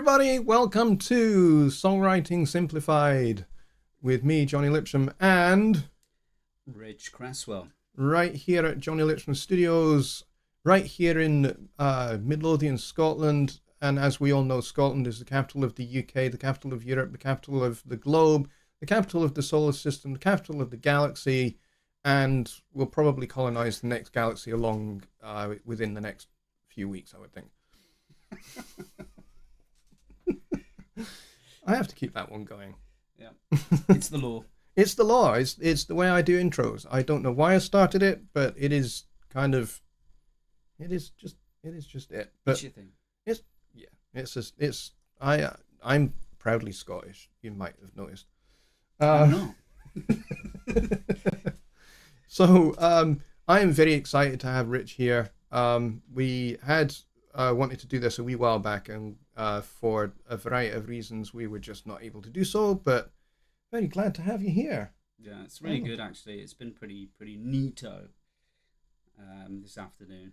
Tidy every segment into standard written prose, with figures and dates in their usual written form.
everybody, welcome to Songwriting Simplified with me, Jonny Lipsham, and Rich Cresswell. Right here at Jonny Lipsham Studios, right here in Midlothian, Scotland. And as we all know, Scotland is the capital of the UK, the capital of Europe, the capital of the globe, the capital of the solar system, the capital of the galaxy, and we'll probably colonize the next galaxy along within the next few weeks, I would think. I have to keep that one going. Yeah, it's the law. It's the law. It's the way I do intros. I don't know why I started it, but it is kind of, it is just it. But What's your thing? I'm proudly Scottish. You might have noticed. I'm not. So I am very excited to have Rich here. We had wanted to do this a wee while back, and for a variety of reasons, we were just not able to do so. But very glad to have you here. Yeah, it's really good actually. It's been pretty neato this afternoon.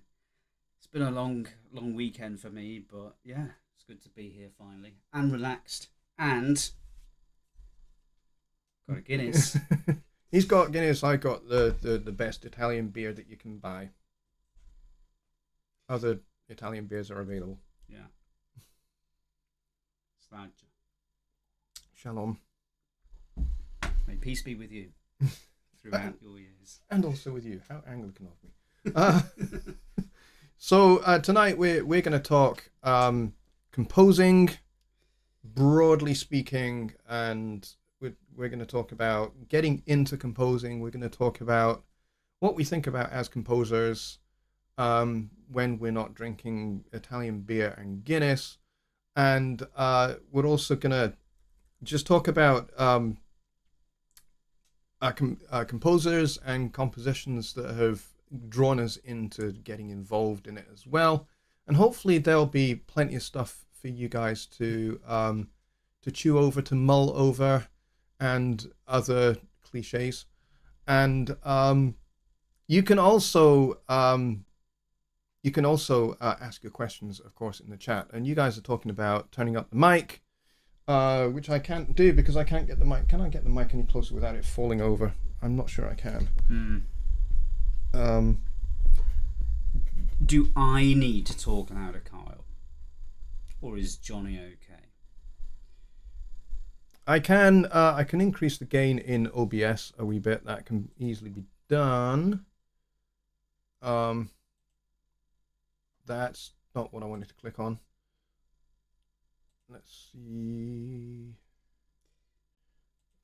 It's been a long weekend for me, but yeah, it's good to be here finally and relaxed and got a Guinness. He's got Guinness. I got the best Italian beer that you can buy. Other Italian beers are available. Yeah. Sludge. Shalom. May peace be with you throughout your years. And also with you. How Anglican of me. So tonight we're going to talk composing, broadly speaking, and we're going to talk about getting into composing. We're going to talk about what we think about as composers when we're not drinking Italian beer and Guinness. And we're also going to just talk about composers and compositions that have drawn us into getting involved in it as well. And hopefully there'll be plenty of stuff for you guys to chew over, to mull over, and other cliches. And you can also ask your questions, of course, in the chat. And you guys are talking about turning up the mic, which I can't do because I can't get the mic. Can I get the mic any closer without it falling over? I'm not sure I can. Do I need to talk louder, Kyle? Or is Jonny okay? I can increase the gain in OBS a wee bit. That can easily be done. That's not what I wanted to click on. Let's see.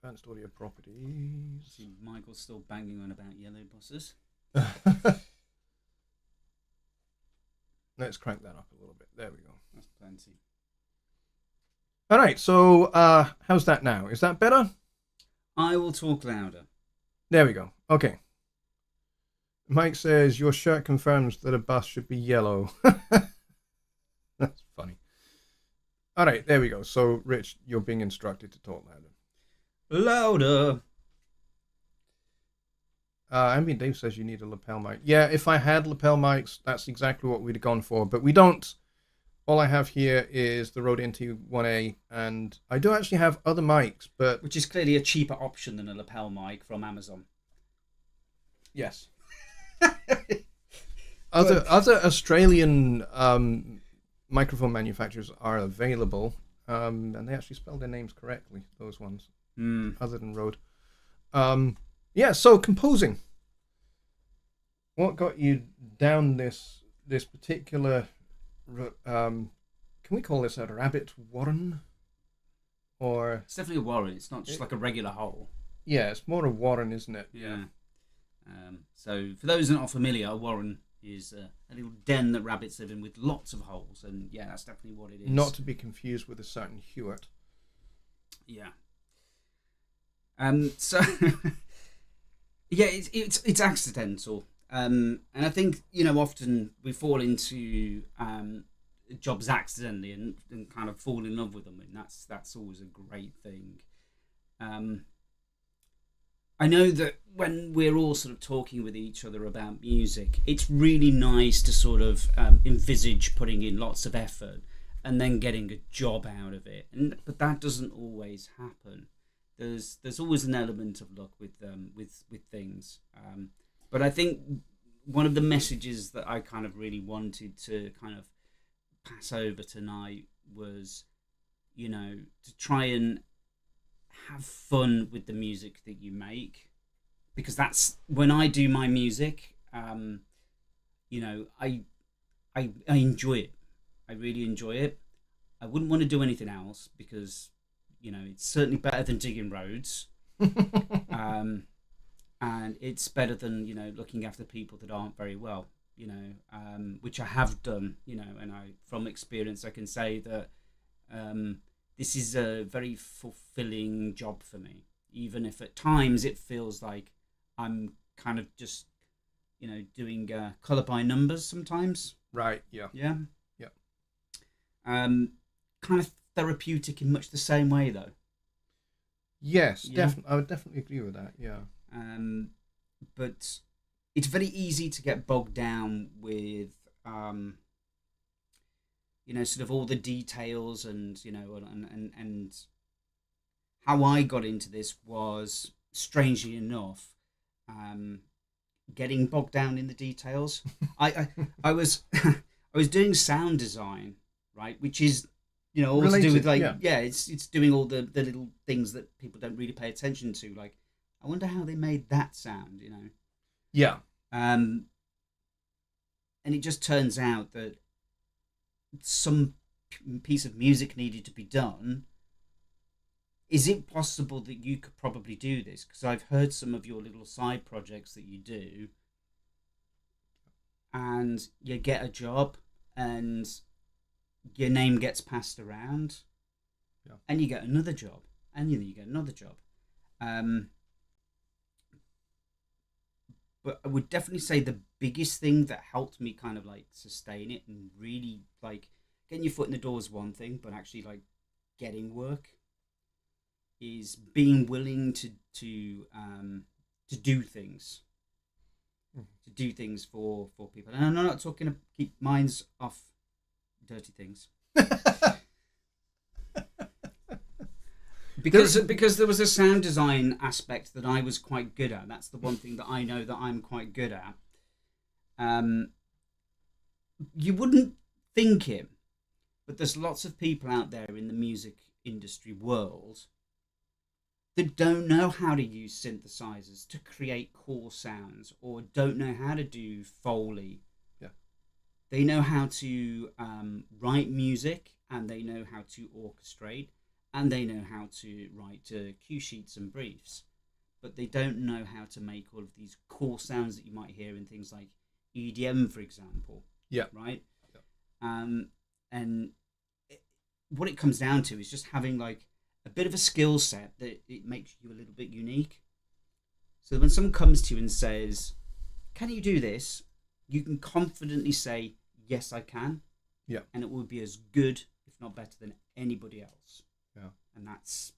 Advanced audio properties. See, Michael's still banging on about yellow buses. Let's crank that up a little bit. There we go. That's plenty. All right. So how's that now? Is that better? I will talk louder. There we go. Okay. Mike says, your shirt confirms that a bus should be yellow. That's funny. All right, there we go. So, Rich, you're being instructed to talk louder. Louder! Ambient Dave says you need a lapel mic. Yeah, if I had lapel mics, that's exactly what we'd have gone for. But we don't. All I have here is the Rode NT1A, and I do actually have other mics, but... Which is clearly a cheaper option than a lapel mic from Amazon. Yes. Other Australian microphone manufacturers are available, and they actually spell their names correctly, those ones, other than Rode. Yeah, so composing. What got you down this particular, can we call this a rabbit warren? Or it's definitely a warren. It's not just like a regular hole. Yeah, it's more a warren, isn't it? Yeah. So for those who are not familiar, a warren is a little den that rabbits live in with lots of holes, and yeah, that's definitely what it is. Not to be confused with a certain Hewitt. Yeah. So yeah, it's accidental, and I think often we fall into jobs accidentally and kind of fall in love with them, and that's always a great thing. I know that when we're all sort of talking with each other about music, it's really nice to sort of envisage putting in lots of effort and then getting a job out of it. But that doesn't always happen. There's always an element of luck with things. But I think one of the messages that I kind of really wanted to kind of pass over tonight was, to try and have fun with the music that you make, because that's when I do my music. I enjoy it. I really enjoy it. I wouldn't want to do anything else because, it's certainly better than digging roads. And it's better than, looking after people that aren't very well, which I have done, and from experience, I can say that this is a very fulfilling job for me, even if at times it feels like I'm kind of just, doing colour by numbers sometimes. Right. Yeah. Yeah. Yeah. Kind of therapeutic in much the same way, though. Yes, Yeah. I would definitely agree with that. Yeah. But it's very easy to get bogged down with, sort of all the details and how I got into this was, strangely enough, getting bogged down in the details. I was I was doing sound design, right, which is all to do with it's doing all the little things that people don't really pay attention to. Like, I wonder how they made that sound, Yeah. And it just turns out that some piece of music needed to be done. Is it possible that you could probably do this? Because I've heard some of your little side projects that you do, and you get a job and your name gets passed around, and you get another job, and you get another job. But I would definitely say the biggest thing that helped me kind of like sustain it and really like getting your foot in the door is one thing, but actually like getting work is being willing to do things, for people. And I'm not talking to keep minds off dirty things. Because there was a sound design aspect that I was quite good at. That's the one thing that I know that I'm quite good at. You wouldn't think it, but there's lots of people out there in the music industry world that don't know how to use synthesizers to create cool sounds, or don't know how to do Foley. Yeah. They know how to write music, and they know how to orchestrate, and they know how to write cue sheets and briefs, but they don't know how to make all of these cool sounds that you might hear in things like EDM, for example. Yeah. Right? Yeah. And what it comes down to is just having like a bit of a skill set that it makes you a little bit unique. So when someone comes to you and says, "Can you do this?" you can confidently say, "Yes, I can." Yeah. And it will be as good, if not better, than anybody else. Yeah. And that's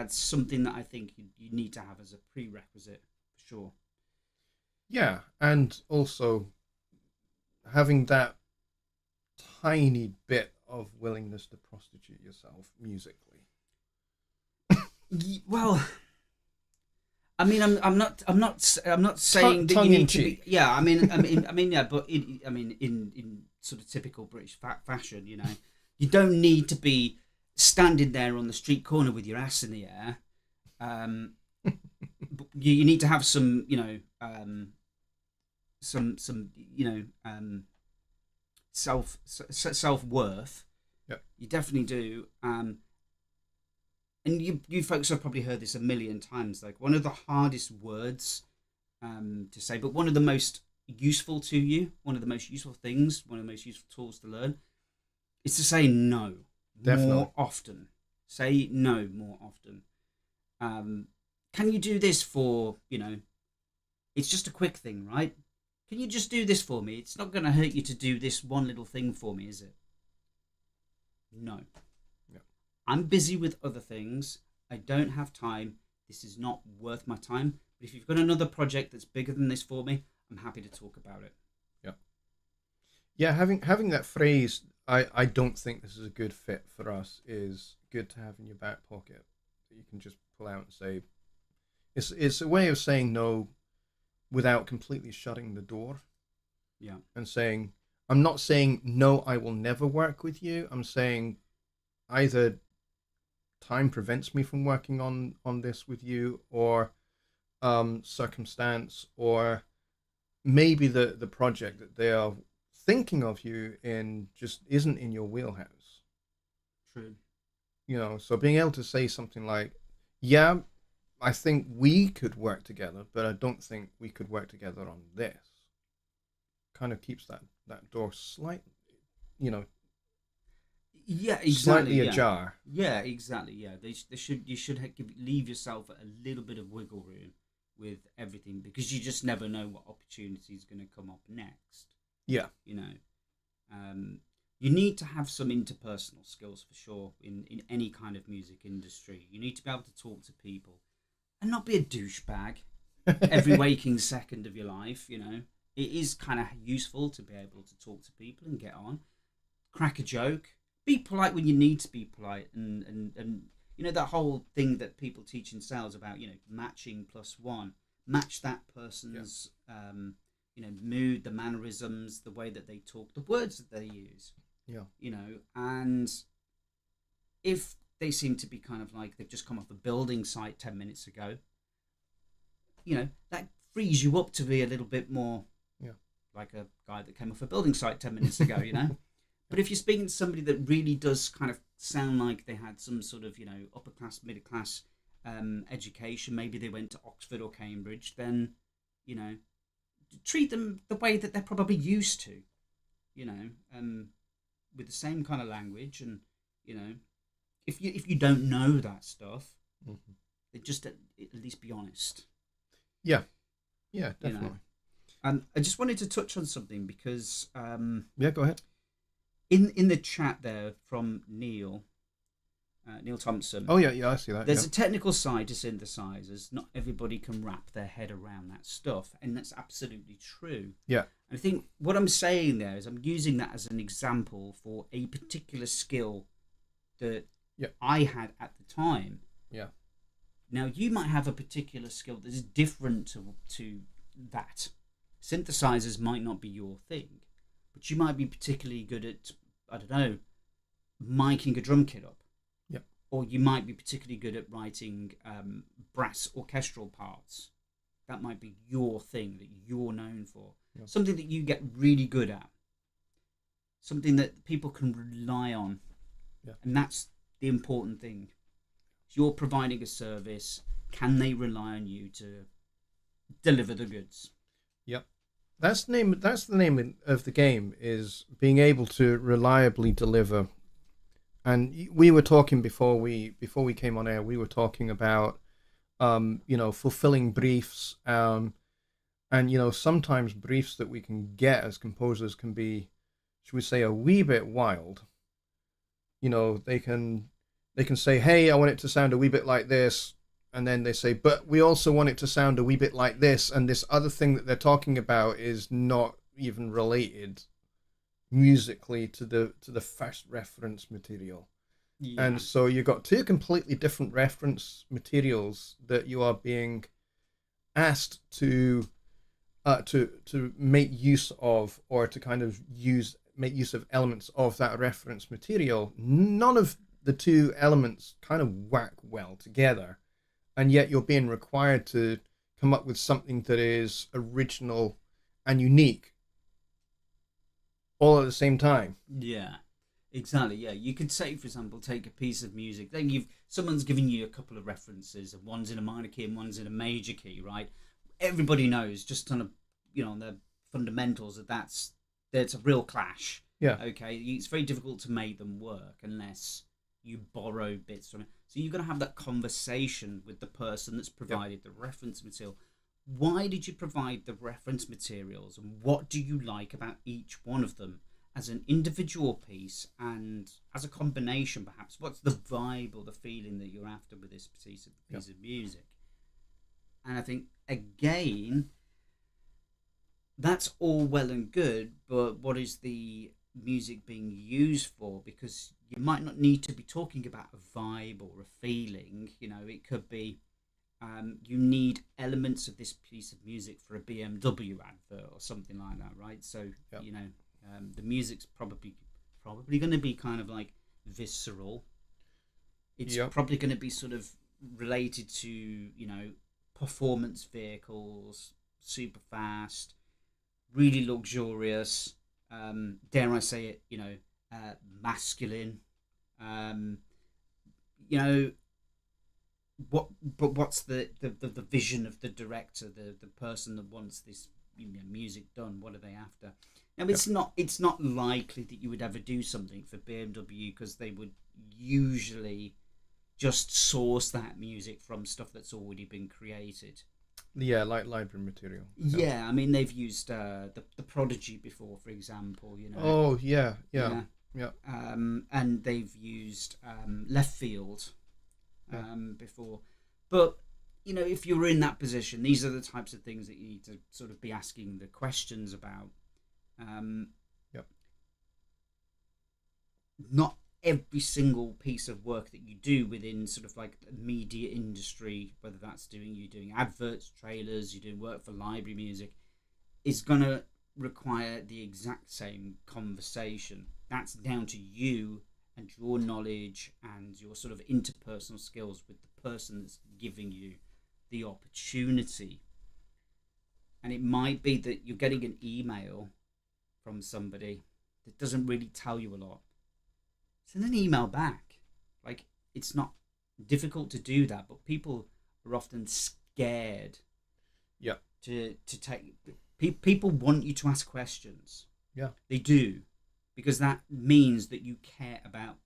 something that I think you need to have as a prerequisite, for sure. Yeah, and also having that tiny bit of willingness to prostitute yourself musically. Well, I mean, I'm not saying that you need to be. Yeah, I mean, yeah, but in sort of typical British fashion, you don't need to be standing there on the street corner with your ass in the air. You need to have some, self-worth. Yeah. You definitely do. And you folks have probably heard this a million times. Like, one of the hardest words to say, but one of the most useful to you, one of the most useful things, one of the most useful tools to learn, is to say no. Definitely. More often. Say no more often. Can you do this for, it's just a quick thing, right? Can you just do this for me? It's not going to hurt you to do this one little thing for me, is it? No. Yeah. I'm busy with other things. I don't have time. This is not worth my time. But if you've got another project that's bigger than this for me, I'm happy to talk about it. Yeah, having that phrase, I don't think this is a good fit for us, is good to have in your back pocket that you can just pull out and say, it's a way of saying no without completely shutting the door Yeah. and saying, I'm not saying no, I will never work with you. I'm saying either time prevents me from working on this with you, or circumstance, or maybe the project that they are thinking of you in just isn't in your wheelhouse. True. So being able to say something like, yeah, I think we could work together, but I don't think we could work together on this, kind of keeps that door slightly, you know Yeah, exactly. slightly Yeah, ajar. yeah, exactly. Yeah, they should you should leave yourself a little bit of wiggle room with everything, because you just never know what opportunity is going to come up next. Yeah. You know, you need to have some interpersonal skills for sure in any kind of music industry. You need to be able to talk to people and not be a douchebag every waking second of your life. It is kind of useful to be able to talk to people and get on, crack a joke, be polite when you need to be polite, and that whole thing that people teach in sales about matching plus one, match that person's mood, the mannerisms, the way that they talk, the words that they use. Yeah. And if they seem to be kind of like they've just come off a building site 10 minutes ago, that frees you up to be a little bit more like a guy that came off a building site 10 minutes ago. But if you're speaking to somebody that really does kind of sound like they had some sort of upper class, middle class education, maybe they went to Oxford or Cambridge, then treat them the way that they're probably used to, with the same kind of language. And if you don't know that stuff, mm-hmm. then just at least be honest. Yeah, definitely. And I just wanted to touch on something because yeah, go ahead. In the chat there from Neil Thompson. Oh yeah, I see that. There's a technical side to synthesizers. Not everybody can wrap their head around that stuff, and that's absolutely true. Yeah. And I think what I'm saying there is I'm using that as an example for a particular skill that I had at the time. Yeah. Now you might have a particular skill that is different to that. Synthesizers might not be your thing, but you might be particularly good at, I don't know, miking a drum kit up. Yep. Or you might be particularly good at writing brass orchestral parts. That might be your thing that you're known for. Yep. Something that you get really good at. Something that people can rely on. Yeah. And that's the important thing. If you're providing a service, can they rely on you to deliver the goods? Yep. That's the name of the game, is being able to reliably deliver. And we were talking before we came on air, we were talking about fulfilling briefs, and sometimes briefs that we can get as composers can be, should we say, a wee bit wild. They can say, hey, I want it to sound a wee bit like this. And then they say, but we also want it to sound a wee bit like this, and this other thing that they're talking about is not even related musically to the first reference material. Yeah. And so you've got two completely different reference materials that you are being asked to make use of, or to kind of make use of elements of that reference material. None of the two elements kind of work well together. And yet you're being required to come up with something that is original and unique all at the same time. Yeah, exactly. Yeah, you could say, for example, take a piece of music. Then someone's giving you a couple of references, and one's in a minor key and one's in a major key, right? Everybody knows, just on the fundamentals, that's a real clash. Yeah. Okay, it's very difficult to make them work unless you borrow bits from it. So you've got to have that conversation with the person that's provided the reference material. Why did you provide the reference materials, and what do you like about each one of them as an individual piece and as a combination, perhaps? What's the vibe or the feeling that you're after with this piece of music? And I think, again, that's all well and good, but what is the music being used for? Because you might not need to be talking about a vibe or a feeling. It could be you need elements of this piece of music for a BMW advert or something like that, right? So Yep. the music's probably going to be kind of like visceral. It's Yep. probably going to be sort of related to performance vehicles, super fast, really luxurious. Dare I say it? Masculine. Um, you know what's the vision of the director, the person that wants this music done? What are they after? Now it's not likely that you would ever do something for BMW, because they would usually just source that music from stuff that's already been created. Yeah, like library material. Yeah, I mean they've used the Prodigy before, for example. Oh yeah, yeah, Yeah, yeah, and they've used Left Field yeah. before. But if you're in that position, these are the types of things that you need to sort of be asking the questions about. Um, Yep. Not every single piece of work that you do within sort of like the media industry, whether that's you doing adverts, trailers, you're doing work for library music, is gonna require the exact same conversation. That's down to you and your knowledge and your sort of interpersonal skills with the person that's giving you the opportunity. And it might be that you're getting an email from somebody that doesn't really tell you a lot. Send an email back. Like, it's not difficult to do that, but people are often scared. Yeah. To take. People want you to ask questions. Yeah. They do, because that means that you care about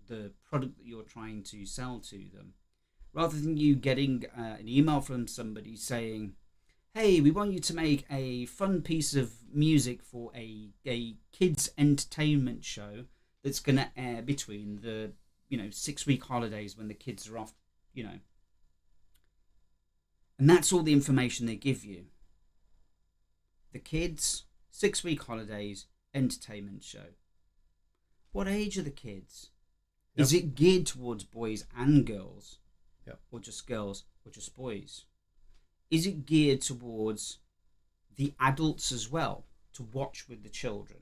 the product that you're trying to sell to them, rather than you getting an email from somebody saying, hey, we want you to make a fun piece of music for a kids entertainment show that's going to air between the 6-week holidays when the kids are off, and that's all the information they give you. The kids, 6-week holidays, entertainment show. What age are the kids? Yep. Is it geared towards boys and girls? Yep. Or just girls, or just boys? Is it geared towards the adults as well, to watch with the children?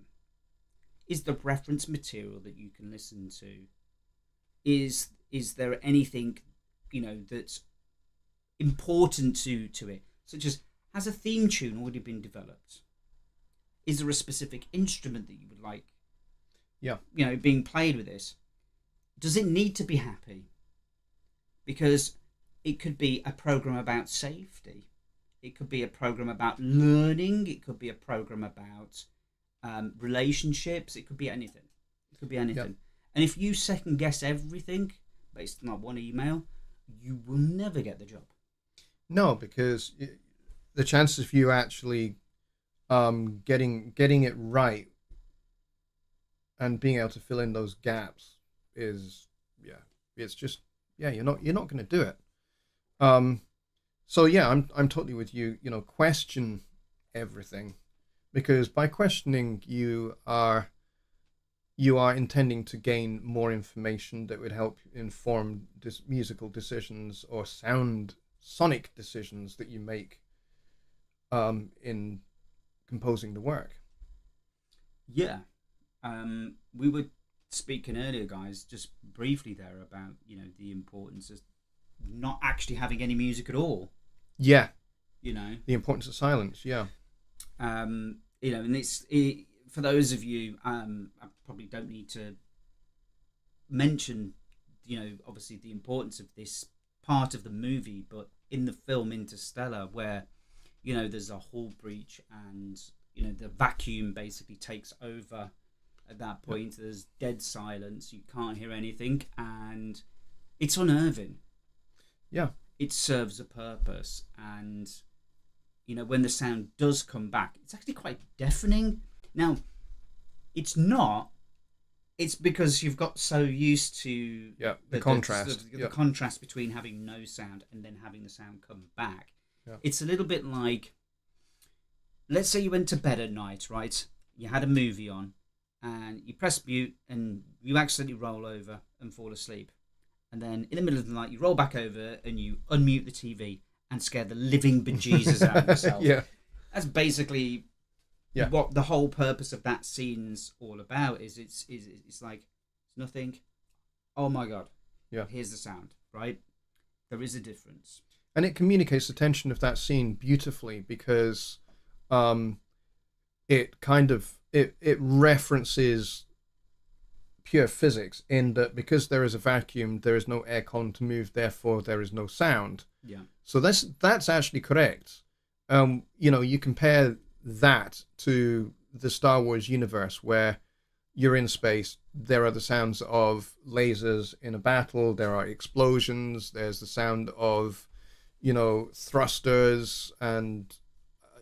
Is the reference material that you can listen to? Is there anything that's important to it, such as, has a theme tune already been developed? Is there a specific instrument that you would like being played with this? Does it need to be happy? Because it could be a program about safety. It could be a program about learning. It could be a program about relationships. It could be anything. Yep. And if you second guess everything based on that one email, you will never get the job. No, because the chances of you actually getting it right and being able to fill in those gaps is it's just you're not going to do it. So yeah, I'm totally with you. Question everything, because by questioning you are intending to gain more information that would help inform musical decisions or sonic decisions that you make in composing the work. Yeah. We were speaking earlier, guys, just briefly there about the importance of not actually having any music at all. Yeah. The importance of silence. Yeah. And it's for those of you. I probably don't need to mention, obviously the importance of this part of the movie, but in the film Interstellar, where there's a hull breach and the vacuum basically takes over. At that point, there's dead silence. You can't hear anything, and it's unnerving. Yeah, it serves a purpose, and when the sound does come back, it's actually quite deafening. Now, it's not. It's because you've got so used to the contrast, the contrast between having no sound and then having the sound come back. Yeah. It's a little bit like let's say you went to bed at night, right? You had a movie on, and you press mute, and you accidentally roll over and fall asleep. And then in the middle of the night, you roll back over and you unmute the TV and scare the living bejesus out of yourself. Yeah. That's basically what the whole purpose of that scene's all about. It's like it's nothing. Oh my god. Yeah. Here's the sound, right? There is a difference. And it communicates the tension of that scene beautifully because it kind of it references pure physics in that because there is a vacuum, there is no air column to move, therefore there is no sound. Yeah. So that's actually correct. You compare that to the Star Wars universe where you're in space, there are the sounds of lasers in a battle, there are explosions, there's the sound of, thrusters, and,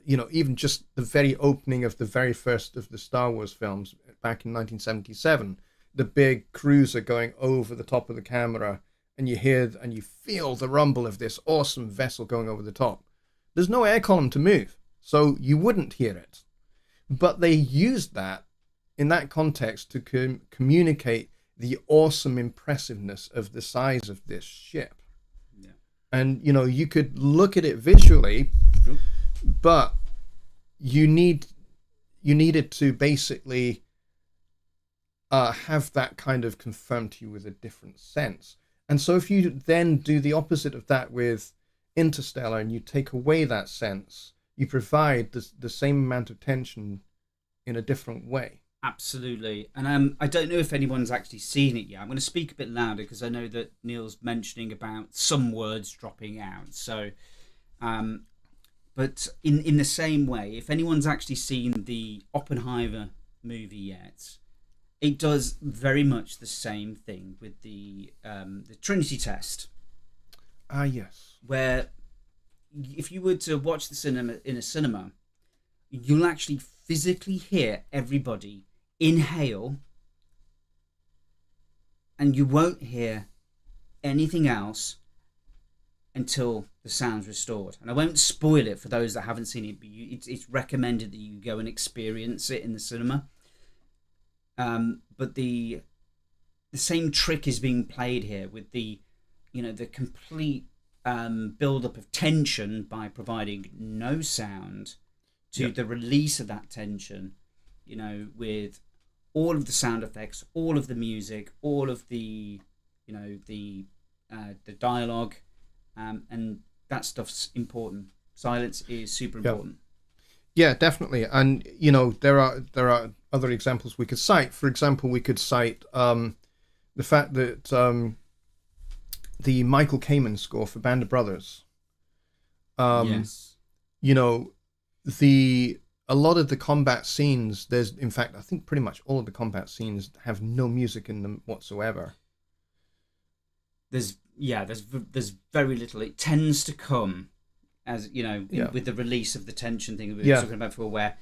even just the very opening of the very first of the Star Wars films back in 1977, the big cruiser going over the top of the camera, and you hear and you feel the rumble of this awesome vessel going over the top. There's no air column to move, so you wouldn't hear it. But they used that in that context to communicate the awesome impressiveness of the size of this ship. Yeah. And, you could look at it visually, but you needed to basically have that kind of confirmed to you with a different sense. And so if you then do the opposite of that with Interstellar and you take away that sense, you provide the same amount of tension in a different way. Absolutely. And I don't know if anyone's actually seen it yet. I'm going to speak a bit louder because I know that Neil's mentioning about some words dropping out. So, but in the same way, if anyone's actually seen the Oppenheimer movie yet, it does very much the same thing with the Trinity test. Yes. Where if you were to watch the cinema in a cinema, you'll actually physically hear everybody inhale, and you won't hear anything else until the sound's restored. And I won't spoil it for those that haven't seen it, but it's recommended that you go and experience it in the cinema. But the same trick is being played here with the complete build-up of tension by providing no sound to the release of that tension, with all of the sound effects, all of the music, all of the dialogue, and that stuff's important. Silence is super important. Yeah, definitely. And there are other examples we could cite. For example, we could cite the fact that the Michael Kamen score for Band of Brothers. Yes. A lot of the combat scenes, in fact, I think pretty much all of the combat scenes have no music in them whatsoever. There's very little. It tends to come as with the release of the tension thing we were talking about before, where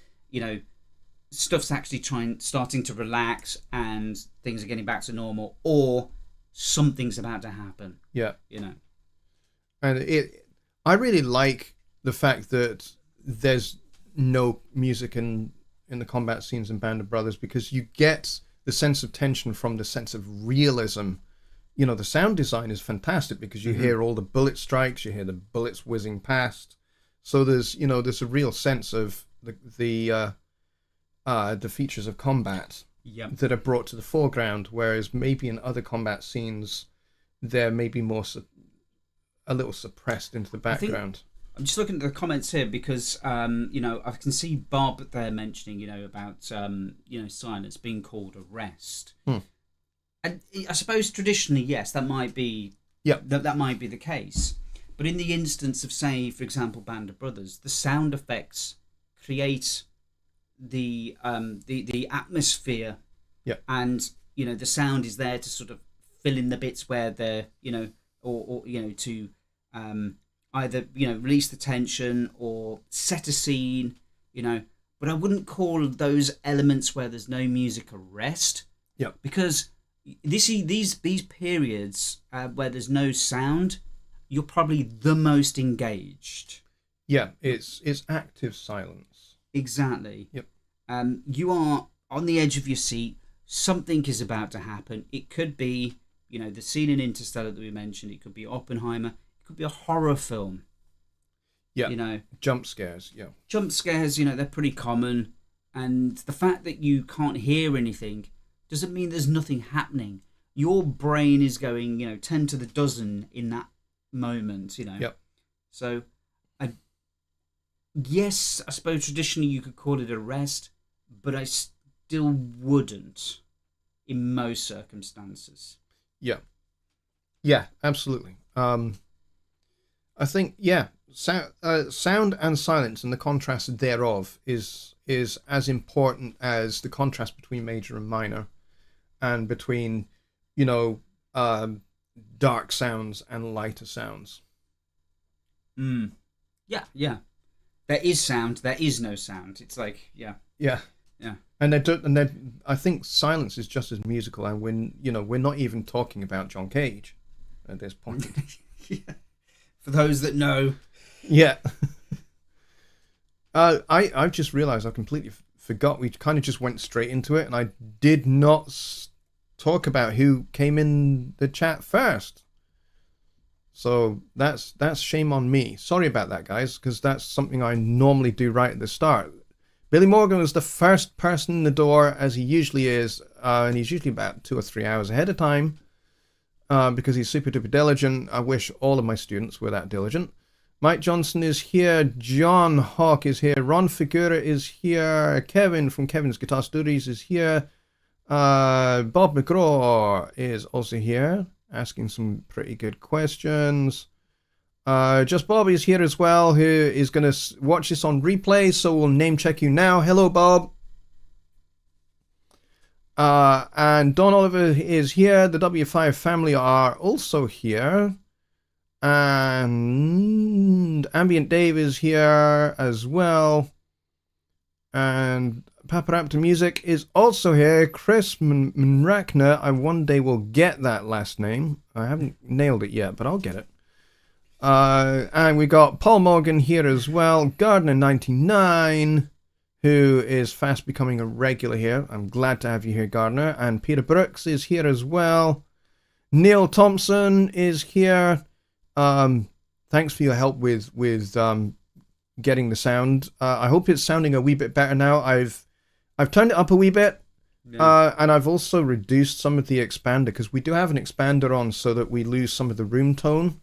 stuff's actually starting to relax and things are getting back to normal, or something's about to happen. Yeah. And I really like the fact that there's no music in the combat scenes in Band of Brothers, because you get the sense of tension from the sense of realism. The sound design is fantastic because you hear all the bullet strikes, you hear the bullets whizzing past. So there's a real sense of the features of combat that are brought to the foreground, whereas maybe in other combat scenes they're maybe more a little suppressed into the background. I'm just looking at the comments here because I can see Bob there mentioning about silence being called a rest. And I suppose traditionally, yes, that might be that might be the case. But in the instance of, say, for example, Band of Brothers, the sound effects create the atmosphere, and the sound is there to sort of fill in the bits where they're or to either release the tension or set a scene, but I wouldn't call those elements where there's no music a rest, because these periods where there's no sound, you're probably the most engaged. It's active silence. Exactly. Yep. You are on the edge of your seat. Something is about to happen. It could be, the scene in Interstellar that we mentioned. It could be Oppenheimer. It could be a horror film. Yeah. Jump scares. Yeah. Jump scares, they're pretty common. And the fact that you can't hear anything doesn't mean there's nothing happening. Your brain is going, 10 to the dozen in that moment, Yep. So, yes, I suppose traditionally you could call it a rest, but I still wouldn't in most circumstances. Yeah. Yeah, absolutely. I think, sound and silence and the contrast thereof is as important as the contrast between major and minor, and between, dark sounds and lighter sounds. Yeah. There is sound, there is no sound. It's like, yeah. And I think silence is just as musical, and we're not even talking about John Cage at this point. Yeah. For those that know. Yeah. I've just realized I completely forgot. We kind of just went straight into it, and I did not talk about who came in the chat first. So that's shame on me. Sorry about that, guys, because that's something I normally do right at the start. Billy Morgan was the first person in the door, as he usually is, and he's usually about 2 or 3 hours ahead of time, because he's super duper diligent. I wish all of my students were that diligent. Mike Johnson is here. John Hawk is here. Ron Figura is here. Kevin from Kevin's Guitar Studios is here. Bob McGraw is also here, asking some pretty good questions. Just Bob is here as well, who is going to watch this on replay, so we'll name check you now. Hello, Bob. And Don Oliver is here. The W5 family are also here. And Ambient Dave is here as well. And Papa Raptor Music is also here. Chris Mrakner, I one day will get that last name. I haven't nailed it yet, but I'll get it. And we got Paul Morgan here as well. Gardner99, who is fast becoming a regular here. I'm glad to have you here, Gardner. And Peter Brooks is here as well. Neil Thompson is here. Thanks for your help with getting the sound. I hope it's sounding a wee bit better now. I've turned it up a wee bit, and I've also reduced some of the expander, because we do have an expander on so that we lose some of the room tone.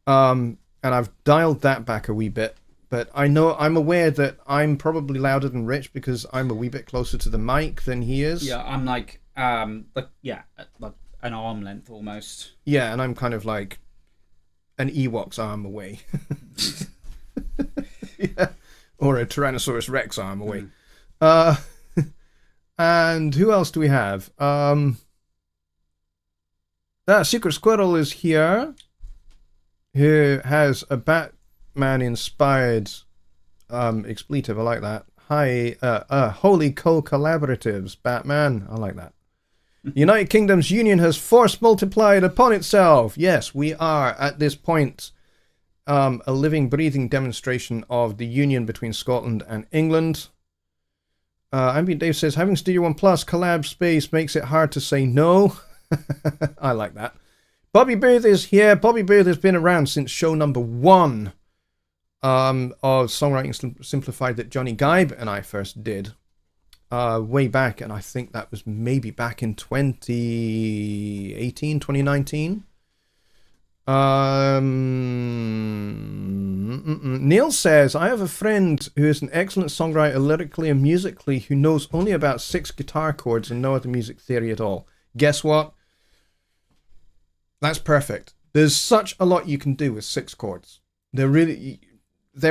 And I've dialed that back a wee bit. But I'm aware that I'm probably louder than Rich because I'm a wee bit closer to the mic than he is. Yeah, I'm like an arm length almost. Yeah, and I'm kind of like an Ewok's arm away. Yeah. Or a Tyrannosaurus Rex arm away. And who else do we have? Secret Squirrel is here, who has a Batman-inspired expletive. I like that. Hi, Holy Co-Collaboratives, Batman. I like that. United Kingdom's union has force multiplied upon itself. Yes, we are at this point a living, breathing demonstration of the union between Scotland and England. Ambient Dave says, having Studio One Plus collab space makes it hard to say no. I like that. Bobby Booth is here. Bobby Booth has been around since show number 1 of Songwriting Simplified that Jonny Geib and I first did. Way back, and I think that was maybe back in 2018, 2019. Neil says, I have a friend who is an excellent songwriter lyrically and musically who knows only about 6 guitar chords and no other music theory at all. Guess what? That's perfect. There's such a lot you can do with 6 chords. There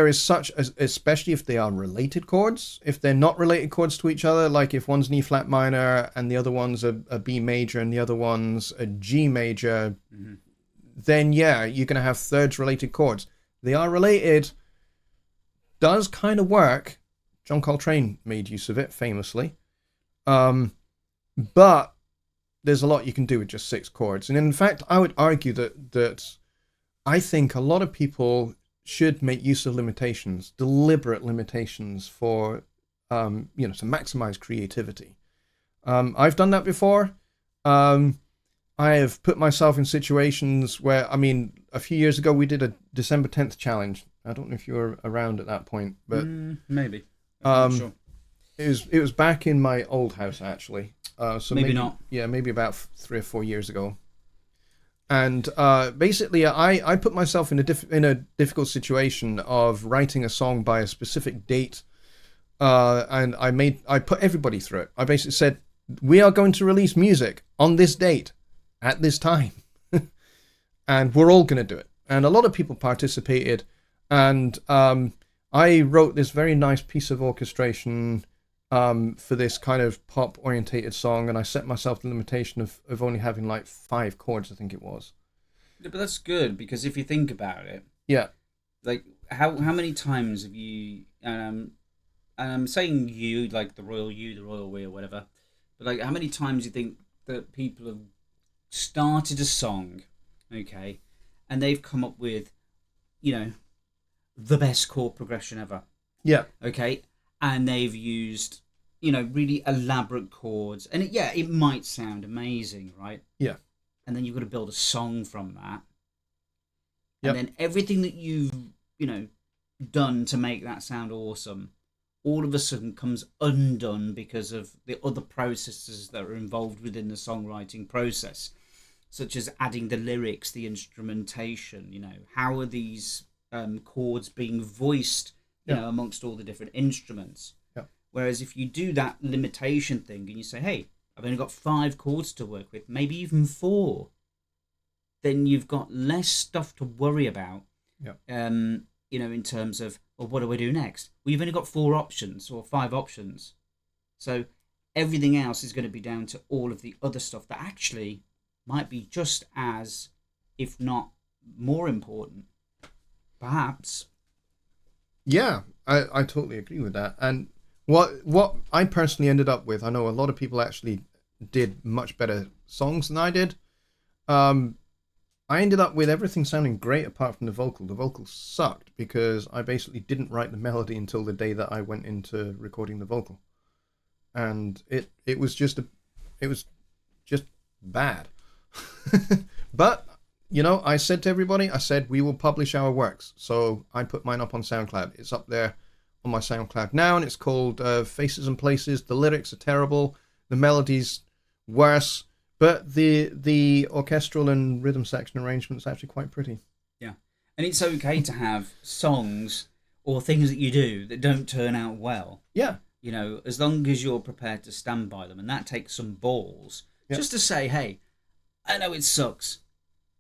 is such, especially if they are related chords. If they're not related chords to each other, like if one's an E flat minor and the other one's a B major and the other one's a G major, then yeah, you're going to have thirds related chords. They are related. Does kind of work. John Coltrane made use of it famously. But there's a lot you can do with just 6 chords. And in fact, I would argue that I think a lot of people should make use of limitations, deliberate limitations for, to maximize creativity. I've done that before. I have put myself in situations where, a few years ago we did a December 10th challenge. I don't know if you were around at that point, but maybe. I'm not sure. It was back in my old house actually. So maybe not. Yeah, maybe about 3 or 4 years ago. And basically, I put myself in a difficult situation of writing a song by a specific date, and I put everybody through it. I basically said, we are going to release music on this date, at this time, and we're all going to do it. And a lot of people participated, and I wrote this very nice piece of orchestration for this kind of pop orientated song, and I set myself the limitation of only having like 5 chords, I think it was. Yeah, but that's good, because if you think about it, yeah, like how many times have you, and I'm saying you, like the royal we, or whatever, but like how many times do you think that people have started a song, okay, and they've come up with, the best chord progression ever. Yeah. Okay. And they've used, really elaborate chords. And it might sound amazing, right? Yeah. And then you've got to build a song from that. Yep. And then everything that you've, done to make that sound awesome, all of a sudden comes undone because of the other processes that are involved within the songwriting process, such as adding the lyrics, the instrumentation, how are these chords being voiced, amongst all the different instruments. Yeah. Whereas if you do that limitation thing and you say, hey, I've only got 5 chords to work with, maybe even 4, then you've got less stuff to worry about. Yeah. In terms of, well, what do I do next? Well, you've only got 4 options or 5 options. So everything else is going to be down to all of the other stuff that actually might be just as, if not more important, perhaps. Yeah, I totally agree with that. And what I personally ended up with, I know a lot of people actually did much better songs than I did. I ended up with everything sounding great apart from the vocal. The vocal sucked because I basically didn't write the melody until the day that I went into recording the vocal. And it was just bad. But I said to everybody, we will publish our works. So I put mine up on SoundCloud. It's up there on my SoundCloud now, and it's called Faces and Places. The lyrics are terrible. The melody's worse. But the orchestral and rhythm section arrangement's actually quite pretty. Yeah. And it's okay to have songs or things that you do that don't turn out well. Yeah. As long as you're prepared to stand by them. And that takes some balls. Yeah. Just to say, hey, I know it sucks,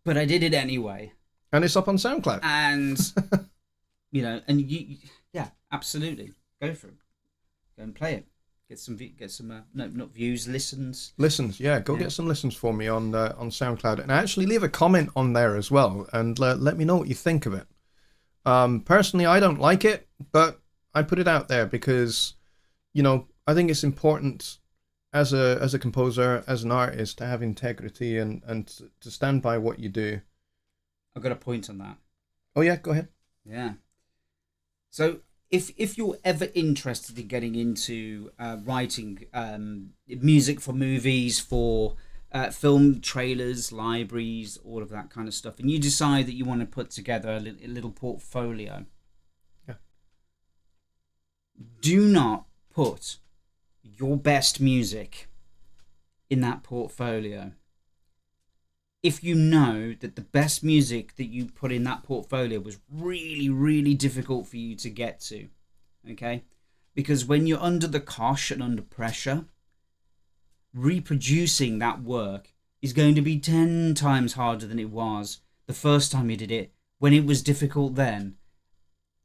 but I did it anyway. And it's up on SoundCloud. And, and yeah, absolutely. Go for it. Go and play it. Get some not views, listens. Listens, yeah. Go get some listens for me on SoundCloud. And actually leave a comment on there as well. And let me know what you think of it. Personally, I don't like it, but I put it out there because, I think it's important as a composer, as an artist, to have integrity and to stand by what you do. I've got a point on that. Oh yeah, go ahead. Yeah. So if you're ever interested in getting into writing music for movies, for film trailers, libraries, all of that kind of stuff, and you decide that you want to put together a little portfolio, do not put your best music in that portfolio. If you know that the best music that you put in that portfolio was really, really difficult for you to get to, okay? Because when you're under the cosh and under pressure, reproducing that work is going to be 10 times harder than it was the first time you did it, when it was difficult then,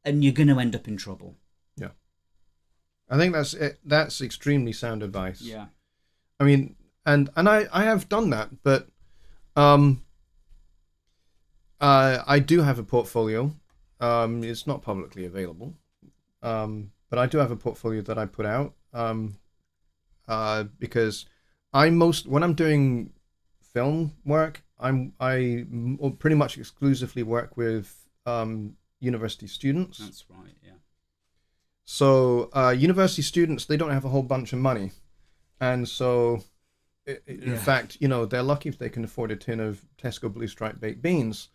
and you're going to end up in trouble. Yeah. I think that's extremely sound advice. Yeah. I mean, and I have done that, but I do have a portfolio. It's not publicly available, but I do have a portfolio that I put out because when I'm doing film work, I pretty much exclusively work with university students. That's right, yeah. So university students, they don't have a whole bunch of money. And so, in fact, they're lucky if they can afford a tin of Tesco Blue Stripe baked beans.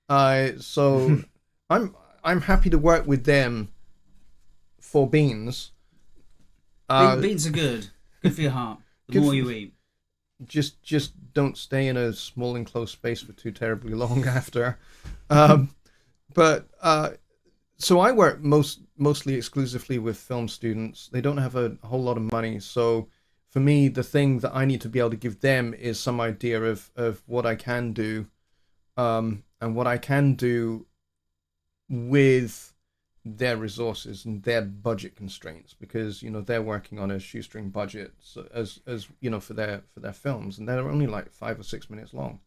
So I'm happy to work with them for beans. Beans are good. Good for your heart. The more you eat. Just don't stay in a small enclosed space for too terribly long after. But so I work mostly exclusively with film students. They don't have a whole lot of money, so for me, the thing that I need to be able to give them is some idea of what I can do, and what I can do with their resources and their budget constraints, because they're working on a shoestring budget, so as for their films, and they're only like 5 or 6 minutes long.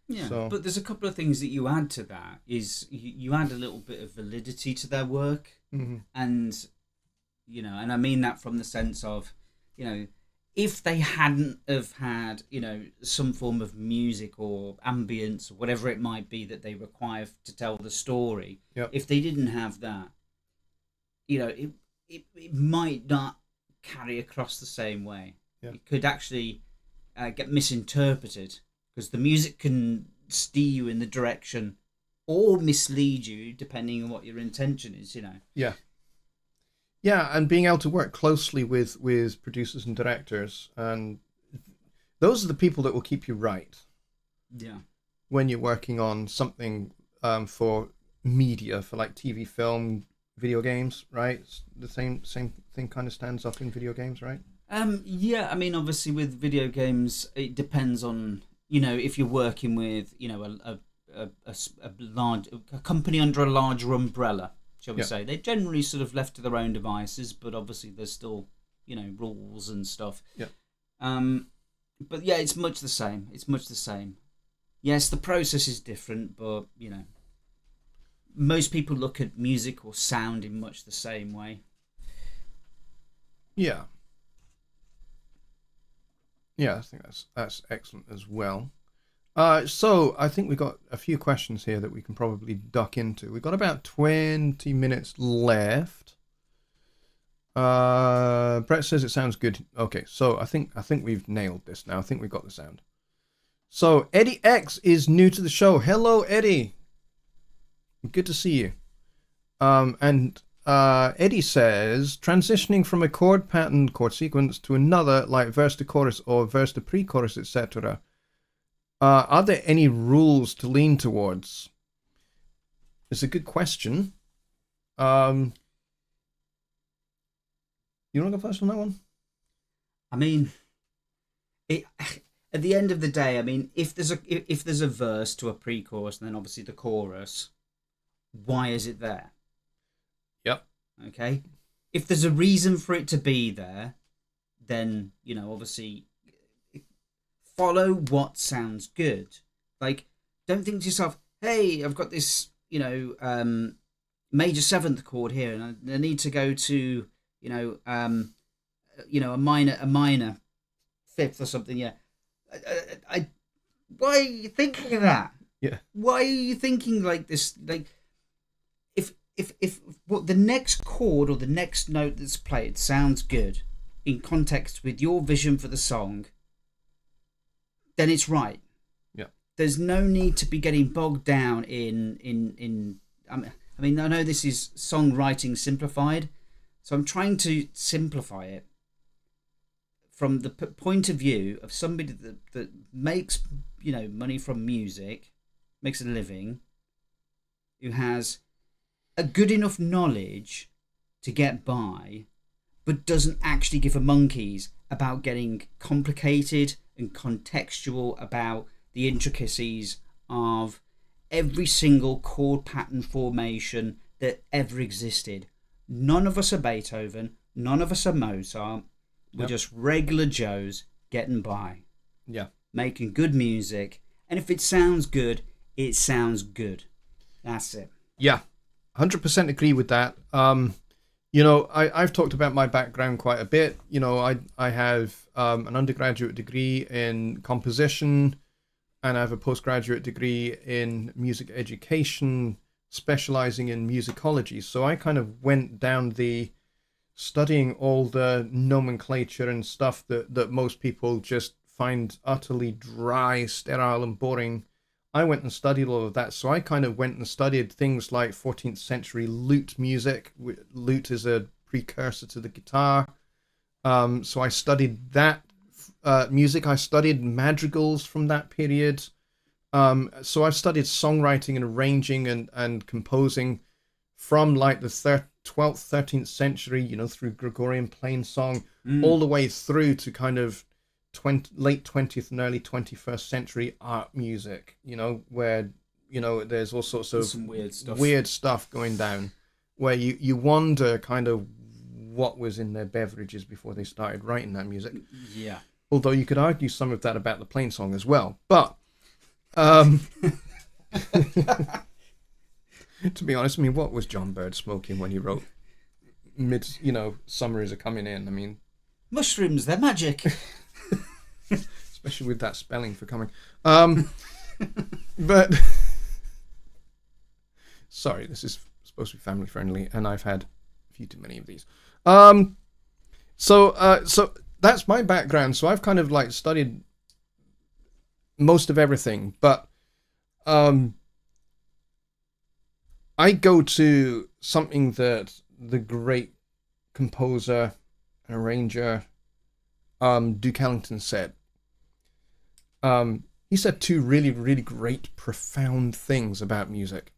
Yeah, so, but there's a couple of things that you add to that. Is you add a little bit of validity to their work, mm-hmm. and and I mean that from the sense of, if they hadn't have had, some form of music or ambience or whatever it might be that they require to tell the story, yep. If they didn't have that, it might not carry across the same way. Yep. It could actually get misinterpreted, because the music can steer you in the direction or mislead you depending on what your intention is, Yeah. Yeah, and being able to work closely with producers and directors, and those are the people that will keep you right. Yeah. When you're working on something for media, for like TV, film, video games, right? It's the same thing kind of stands up in video games, right? Yeah, I mean, obviously with video games, it depends on, if you're working with, a company under a larger umbrella, shall we say. They're generally sort of left to their own devices, but obviously there's still, rules and stuff. Yeah. But yeah, it's much the same. It's much the same. Yes, the process is different, but, most people look at music or sound in much the same way. Yeah. Yeah, I think that's excellent as well. So I think we've got a few questions here that we can probably duck into. We've got about 20 minutes left. Brett says it sounds good. Okay, so I think we've nailed this now. I think we've got the sound. So Eddie X is new to the show. Hello, Eddie. Good to see you. And Eddie says, transitioning from a chord pattern, chord sequence to another, like verse to chorus or verse to pre-chorus, etc. Are there any rules to lean towards? It's a good question. You want to go first on that one? I mean, at the end of the day, I mean, if there's a verse to a pre-chorus and then obviously the chorus, why is it there? Yep. Okay. If there's a reason for it to be there, then obviously follow what sounds good. Like, don't think to yourself, hey, I've got this, major seventh chord here, and I need to go to, a minor fifth or something. Yeah. Why are you thinking of that? Yeah. Why are you thinking like this? Like, if what the next chord or the next note that's played sounds good in context with your vision for the song, then it's right. Yeah. There's no need to be getting bogged down in I mean, I know this is Songwriting Simplified, so I'm trying to simplify it from the point of view of somebody that makes, money from music, makes a living, who has a good enough knowledge to get by, but doesn't actually give a monkeys about getting complicated and contextual about the intricacies of every single chord pattern formation that ever existed. None of us are Beethoven. None of us are Mozart. We're just regular Joes getting by. Yeah. Making good music. And if it sounds good, it sounds good. That's it. Yeah. 100% agree with that. I've talked about my background quite a bit. I have an undergraduate degree in composition, and I have a postgraduate degree in music education. specializing in musicology. So I kind of went down the studying all the nomenclature and stuff that most people just find utterly dry, sterile, and boring. I went and studied all of that. So I kind of went and studied things like 14th century lute music. Lute is a precursor to the guitar. So I studied that music. I studied madrigals from that period. So I've studied songwriting and arranging and composing from like the 12th, 13th century, through Gregorian plain song, all the way through to kind of late 20th and early 21st century art music, where, there's all sorts of some weird stuff going down, where you wonder kind of what was in their beverages before they started writing that music. Yeah. Although you could argue some of that about the plain song as well. But to be honest, what was John Bird smoking when he wrote summer is a coming in? Mushrooms, they're magic. Especially with that spelling for coming. But sorry, this is supposed to be family friendly, and I've had a few too many of these. So that's my background. So I've kind of like studied most of everything, but I go to something that the great composer and arranger Duke Ellington said. He said two really, really great, profound things about music.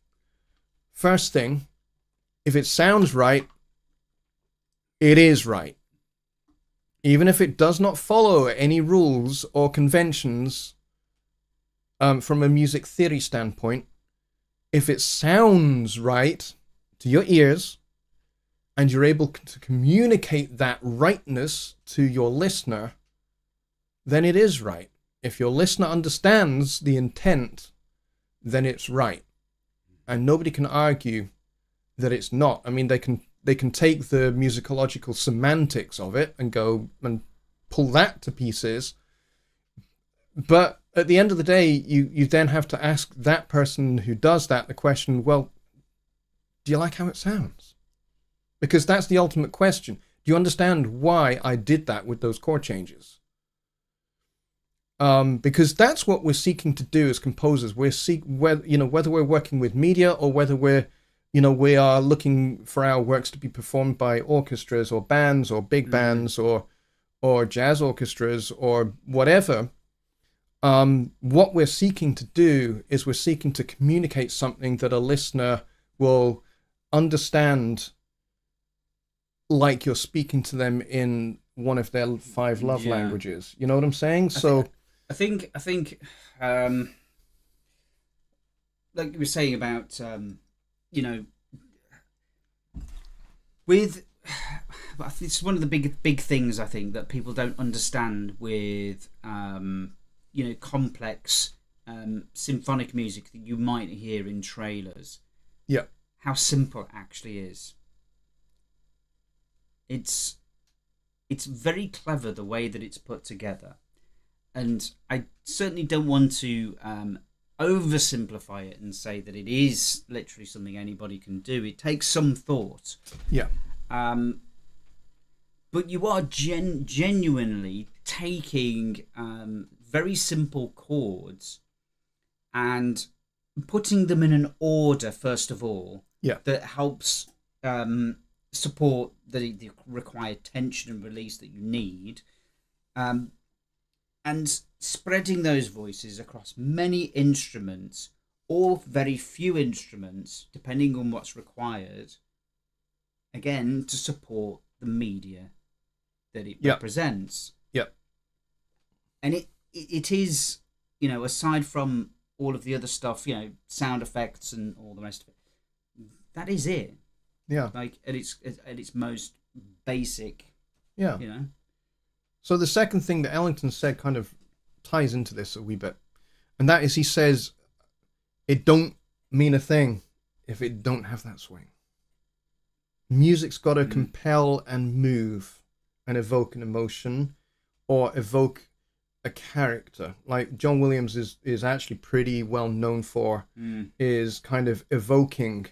First thing, if it sounds right, it is right. Even if it does not follow any rules or conventions from a music theory standpoint, if it sounds right to your ears and you're able to communicate that rightness to your listener, then it is right. If your listener understands the intent, then it's right. And nobody can argue that it's not. They can take the musicological semantics of it and go and pull that to pieces. But at the end of the day, you then have to ask that person who does that the question, well, do you like how it sounds? Because that's the ultimate question. Do you understand why I did that with those chord changes? Because that's what we're seeking to do as composers. Whether we're working with media or whether we are looking for our works to be performed by orchestras or bands or big bands or jazz orchestras or whatever. What we're seeking to do is we're seeking to communicate something that a listener will understand, like you're speaking to them in one of their 5 love languages. You know what I'm saying? I think like you were saying about with, I think it's one of the big things I think that people don't understand with complex symphonic music that you might hear in trailers. Yeah. How simple it actually is. It's very clever the way that it's put together. And I certainly don't want to oversimplify it and say that it is literally something anybody can do. It takes some thought. Yeah. But you are genuinely taking very simple chords and putting them in an order, first of all, that helps support the required tension and release that you need. And spreading those voices across many instruments, or very few instruments, depending on what's required, again, to support the media that it represents. Yep. And it is, aside from all of the other stuff, sound effects and all the rest of it, that is it. Yeah. Like at its most basic. Yeah. So the second thing that Ellington said kind of ties into this a wee bit. And that is, he says, it don't mean a thing if it don't have that swing. Music's got to compel and move and evoke an emotion or evoke a character. Like John Williams is actually pretty well known for, is kind of evoking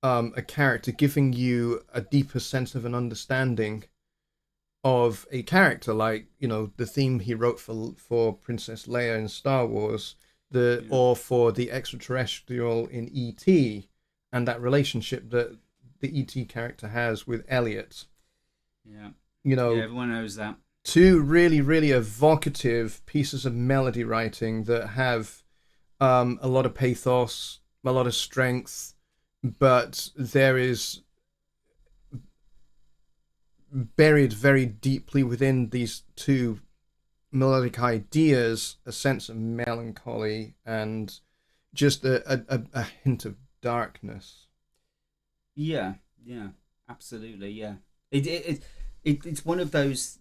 a character, giving you a deeper sense of an understanding of a character. Like, you know, the theme he wrote for Princess Leia in Star Wars, or for the extraterrestrial in E.T., and that relationship that the E.T. character has with Elliot. Yeah. You know, yeah, everyone knows that. Two really, really evocative pieces of melody writing that have a lot of pathos, a lot of strength, but there is buried very deeply within these two melodic ideas a sense of melancholy and just a hint of darkness. Yeah, absolutely, yeah. It's one of those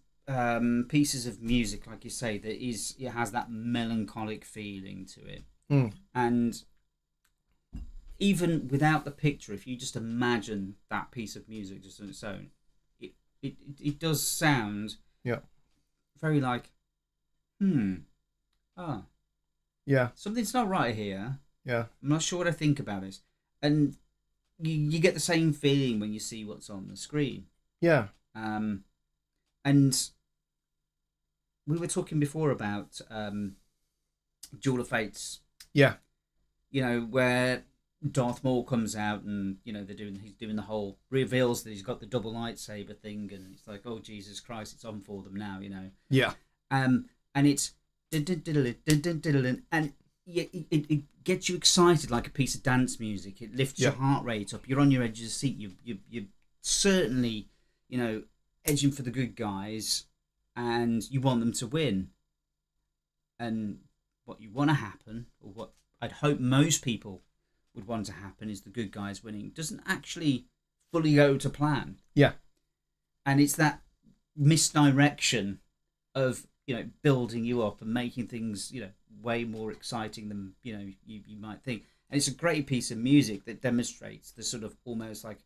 pieces of music, like you say, it has that melancholic feeling to it. And even without the picture, if you just imagine that piece of music just on its own, it does sound very like, something's not right here. Yeah. I'm not sure what I think about this. And you get the same feeling when you see what's on the screen. Yeah. And we were talking before about Duel of Fates. Yeah. You know, where Darth Maul comes out and, you know, he's doing the whole, reveals that he's got the double lightsaber thing, and it's like, oh, Jesus Christ, it's on for them now, you know. Yeah. And it's and it gets you excited like a piece of dance music. It lifts your heart rate up. You're on your edge of the seat. You're certainly, you know, edging for the good guys, and you want them to win. And what you want to happen, or what I'd hope most people would want to happen, is the good guys winning. Doesn't actually fully go to plan. Yeah. And it's that misdirection of, you know, building you up and making things, you know, way more exciting than, you know, you might think. And it's a great piece of music that demonstrates the sort of almost like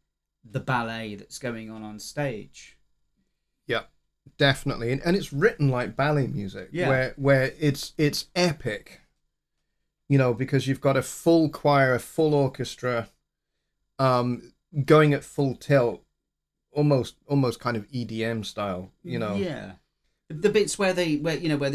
the ballet that's going on stage. Yeah, definitely. And it's written like ballet music, where it's epic, you know, because you've got a full choir, a full orchestra, going at full tilt, almost kind of EDM style, you know. Yeah. The bits where they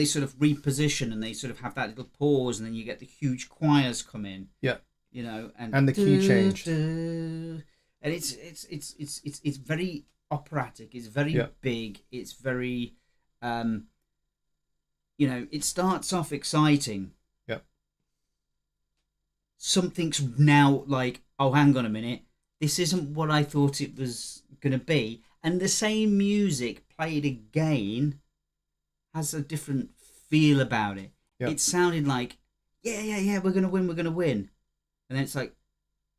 sort of reposition and they sort of have that little pause, and then you get the huge choirs come in. Yeah. You know, and the key change. And it's very operatic. It's very big. It's very, you know, it starts off exciting. Yeah. Something's now like, oh, hang on a minute, this isn't what I thought it was going to be. And the same music played again has a different feel about it. Yep. It sounded like, we're going to win. And then it's like,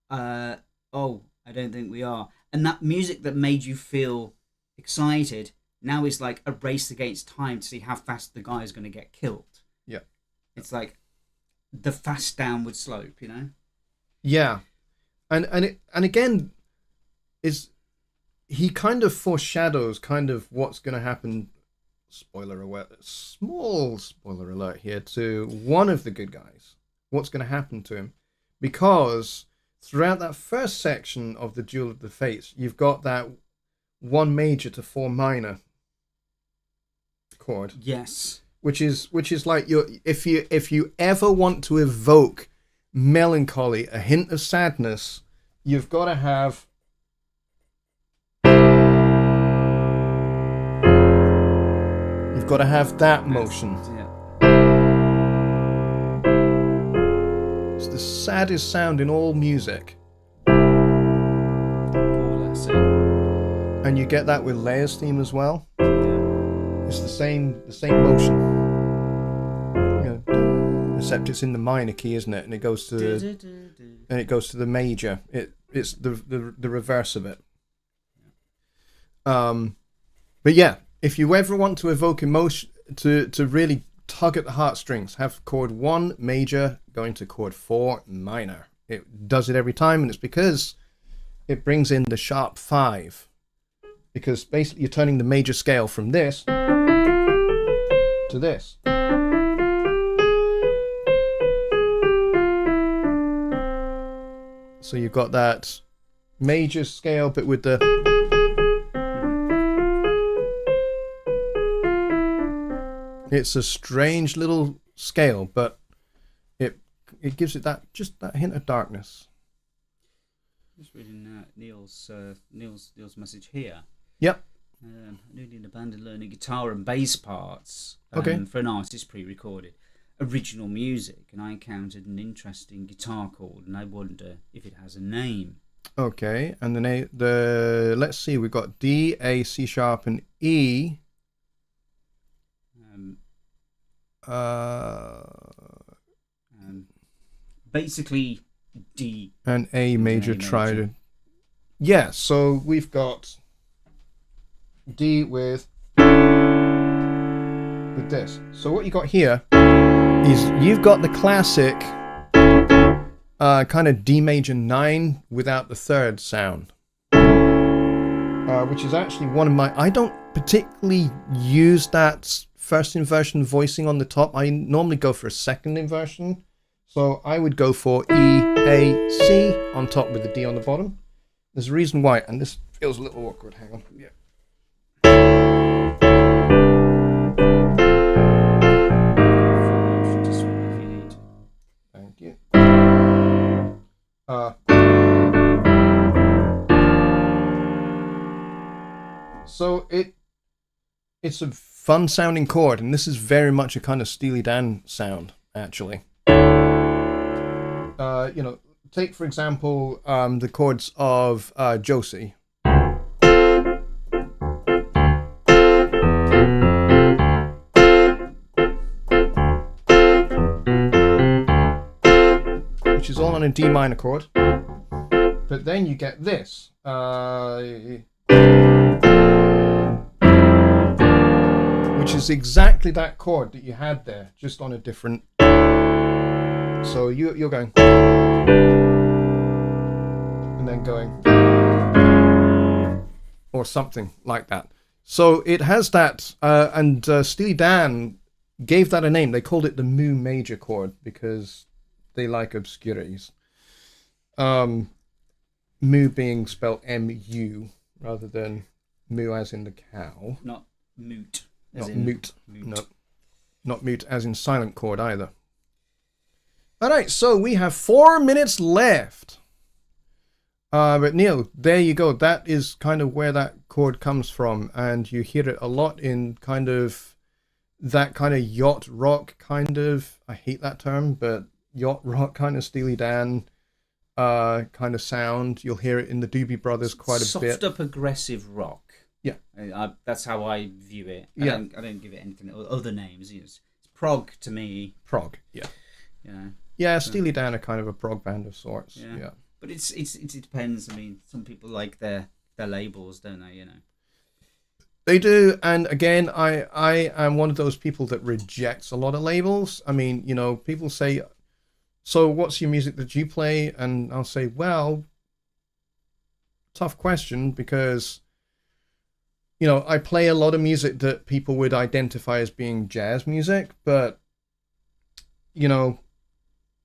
oh, I don't think we are. And that music that made you feel excited now is like a race against time to see how fast the guy is going to get killed. Yeah. It's like the fast downward slope, you know? Yeah. And again, he kind of foreshadows kind of what's going to happen. Small spoiler alert here to one of the good guys. What's going to happen to him? Because throughout that first section of the Duel of the Fates, you've got that 1 major to 4 minor chord. Yes. Which is like if you ever want to evoke melancholy, a hint of sadness, you've got to have that motion. It's the saddest sound in all music. And you get that with Leia's theme as well. It's the same motion. You know, except it's in the minor key, isn't it? And it goes to the major. It's the reverse of it. But yeah, if you ever want to evoke emotion, to really tug at the heartstrings, have chord 1 major going to chord 4 minor. It does it every time, and it's because it brings in the sharp 5. Because basically you're turning the major scale from this to to this. So you've got that major scale, but with the... It's a strange little scale, but it gives it just that hint of darkness. Just reading Neil's message here. Yep. Newly in a band and learning guitar and bass parts for an artist pre-recorded original music, and I encountered an interesting guitar chord, and I wonder if it has a name. Okay, and the let's see, we've got D, A, C sharp, and E. Basically D and A major triad. Yeah, so we've got D with this. So what you got here is you've got the classic kind of D major 9 without the third sound, which is actually one of my... I don't particularly use that first inversion voicing on the top. I normally go for a second inversion. So I would go for E, A, C on top with the D on the bottom. There's a reason why, and this feels a little awkward. Hang on. Yeah. Thank you. So it's a fun sounding chord, and this is very much a kind of Steely Dan sound, actually. Take for example the chords of Josie. Which is all on a D minor chord. But then you get this. Which is exactly that chord that you had there, just on a different... So you're going... and then going... or something like that. So it has that, and Steely Dan gave that a name. They called it the mu major chord because they like obscurities. Mu being spelled M-U rather than mu as in the cow. Not mute. Not mute. No. Not mute as in silent chord either. Alright, so we have 4 minutes left. But Neil, there you go. That is kind of where that chord comes from. And you hear it a lot in kind of that kind of yacht rock kind of, I hate that term, but yacht rock kind of Steely Dan kind of sound. You'll hear it in the Doobie Brothers quite a bit. Softer progressive rock. Yeah. That's how I view it. I don't give it anything other names. It's prog to me. Prog, yeah. Yeah. Yeah, Steely Dan are kind of a prog band of sorts. Yeah. But it depends. I mean, some people like their labels, don't they? They do, and again, I am one of those people that rejects a lot of labels. I mean, people say, so what's your music that you play? And I'll say, well, tough question, because I play a lot of music that people would identify as being jazz music, but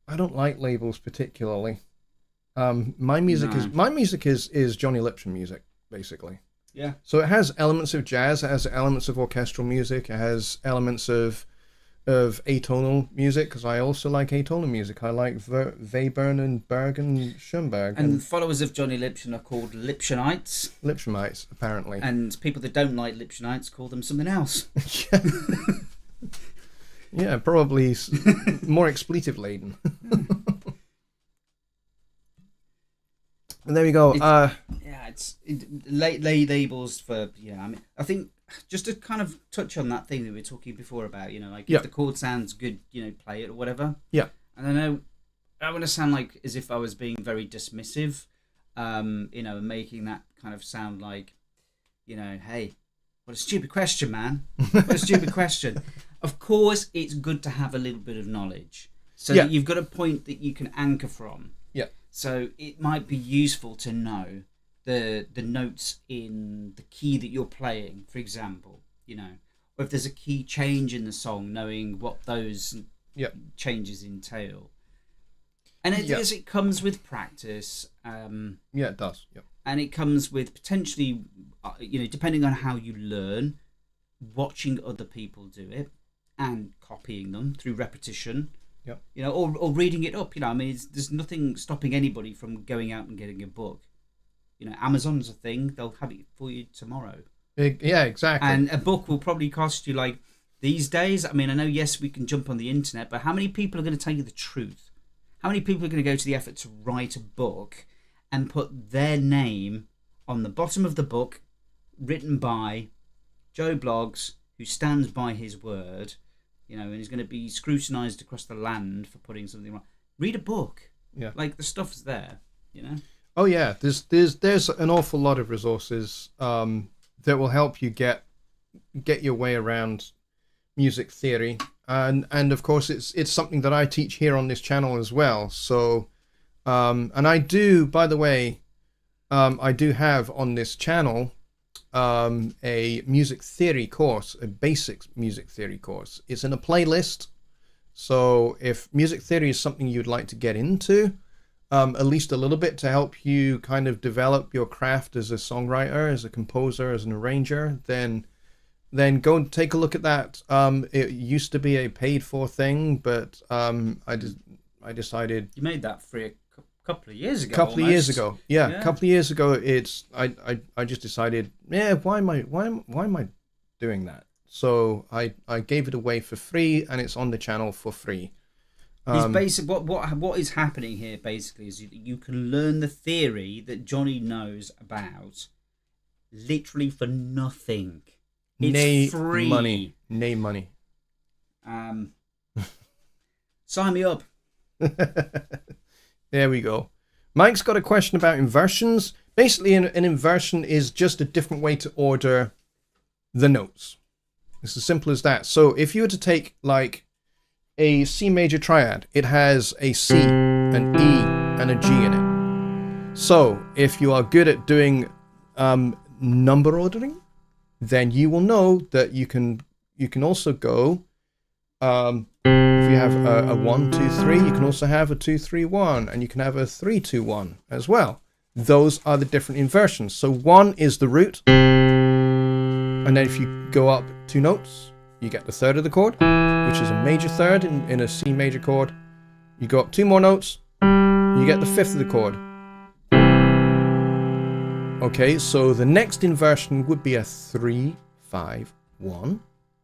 I don't like labels particularly. My music is Jonny Lipsham music, basically. Yeah. So it has elements of jazz, it has elements of orchestral music, it has elements of atonal music, because I also like atonal music. I like Webern and Berg and Schoenberg. And followers of Jonny Lipsham are called Lipshamites. Lipshamites, apparently. And people that don't like Lipshamites call them something else. Yeah, probably more expletive laden. And there we go. Labels for I think just to kind of touch on that thing that we were talking before about, if the chord sounds good, play it or whatever. Yeah. And I know I want to sound like as if I was being very dismissive, making that kind of sound like, hey, what a stupid question, man. What a stupid question. Of course, it's good to have a little bit of knowledge so that you've got a point that you can anchor from. Yeah. So it might be useful to know the notes in the key that you're playing, for example, or or if there's a key change in the song, knowing what those changes entail. And it comes with practice. It does. Yep. And it comes with potentially, depending on how you learn, watching other people do it and copying them through repetition. Yep. Or reading it up. There's nothing stopping anybody from going out and getting a book. Amazon's a thing; they'll have it for you tomorrow. Yeah, exactly. And a book will probably cost you, like, these days. I know, yes, we can jump on the internet, but how many people are going to tell you the truth? How many people are going to go to the effort to write a book and put their name on the bottom of the book, written by Joe Bloggs, who stands by his word, and is going to be scrutinised across the land for putting something wrong? Read a book. Yeah. Like, the stuff's there, Oh yeah, there's an awful lot of resources that will help you get your way around music theory, and of course it's something that I teach here on this channel as well. So and I do, by the way, I do have on this channel a music theory course, a basic music theory course. It's in a playlist, so if music theory is something you'd like to get into, at least a little bit, to help you kind of develop your craft as a songwriter, as a composer, as an arranger, then go and take a look at that. It used to be a paid-for thing, but I decided... You made that free a couple of years ago. A couple of years ago, I just decided, why am I doing that? So I gave it away for free, and it's on the channel for free. What is happening here basically is you can learn the theory that Jonny knows about literally for nothing. It's free. Nay money. Sign me up. There we go. Mike's got a question about inversions. Basically, an inversion is just a different way to order the notes. It's as simple as that. So if you were to take, like, a C major triad, it has a C, an E, and a G in it. So if you are good at doing number ordering, then you will know that you can also go, if you have a 1 2 3, you can also have a 2 3 1, and you can have a 3 2 1 as well. Those are the different inversions. So 1 is the root, and then if you go up 2 notes, you get the third of the chord, which is a major third in a C major chord. You go up 2 more notes, you get the fifth of the chord. Okay, so the next inversion would be a 3 5 1,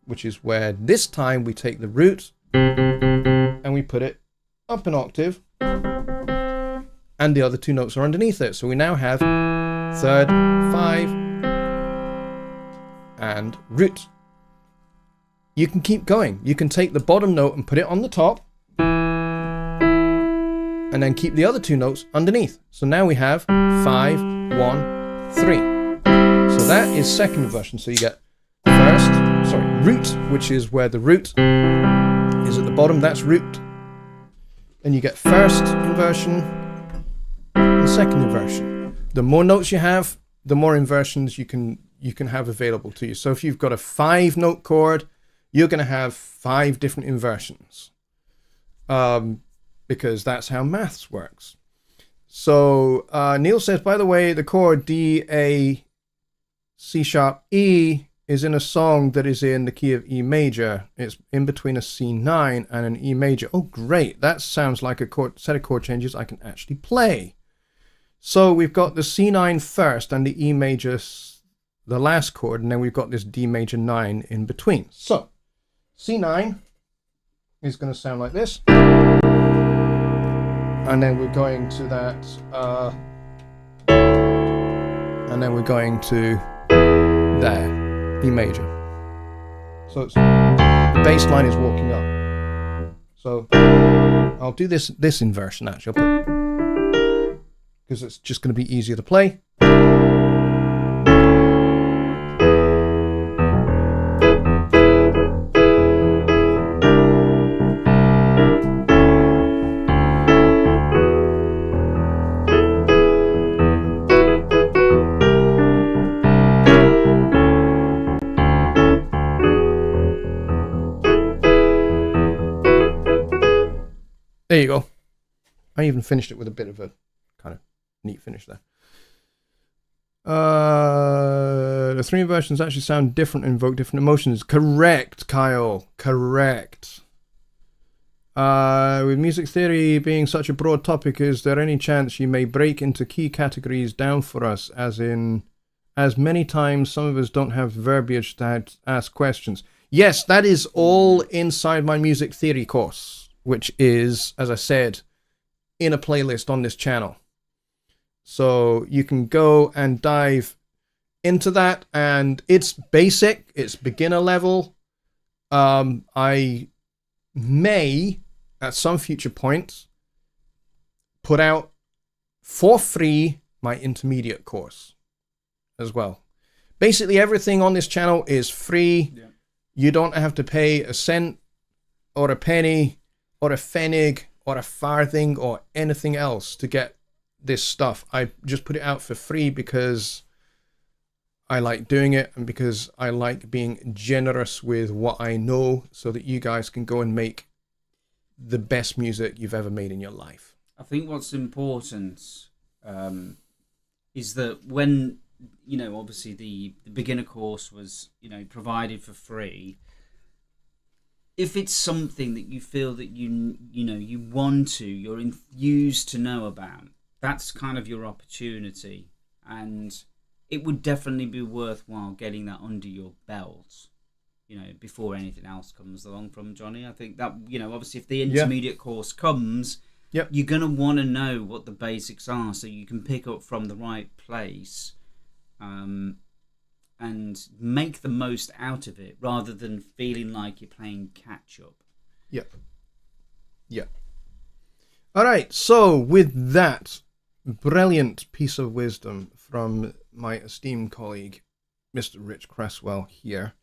which is where this time we take the root and we put it up an octave, and the other 2 notes are underneath it. So we now have third, 5, and root. You can keep going. You can take the bottom note and put it on the top, and then keep the other 2 notes underneath. So now we have 5 1 3. So that is second inversion. So you get root, which is where the root is at the bottom. That's root. Then you get first inversion and second inversion. The more notes you have, the more inversions you can have available to you. So if you've got a 5-note chord, you're going to have 5 different inversions, because that's how maths works. So Neil says, by the way, the chord D, A, C sharp, E is in a song that is in the key of E major. It's in between a C9 and an E major. Oh, great. That sounds like a set of chord changes I can actually play. So we've got the C9 first and the E major, the last chord, and then we've got this D major 9 in between. So C9 is going to sound like this. And then we're going to that, and then we're going to there, E major. So it's, the bass line is walking up. So I'll do this inversion actually, because it's just going to be easier to play. There you go. I even finished it with a bit of a kind of neat finish there. The three versions actually sound different and invoke different emotions. Correct, Kyle. Correct. With music theory being such a broad topic, is there any chance you may break into key categories down for us, as many times some of us don't have verbiage to ask questions? Yes, that is all inside my music theory course, which is, as I said, in a playlist on this channel. So you can go and dive into that, and it's basic, it's beginner level. I may, at some future point, put out for free my intermediate course as well. Basically, everything on this channel is free. Yeah. You don't have to pay a cent or a penny or a pfennig or a farthing or anything else to get this stuff. I just put it out for free because I like doing it and because I like being generous with what I know, so that you guys can go and make the best music you've ever made in your life. I think what's important is that when, obviously the beginner course was, provided for free. If it's something that you feel that you want to, you're enthused to know about, that's kind of your opportunity, and it would definitely be worthwhile getting that under your belt, before anything else comes along from Jonny. I think that, obviously if the intermediate course comes, you're going to want to know what the basics are so you can pick up from the right place, and make the most out of it rather than feeling like you're playing catch up. Yep. All right, so with that brilliant piece of wisdom from my esteemed colleague, Mr. Rich Cresswell here,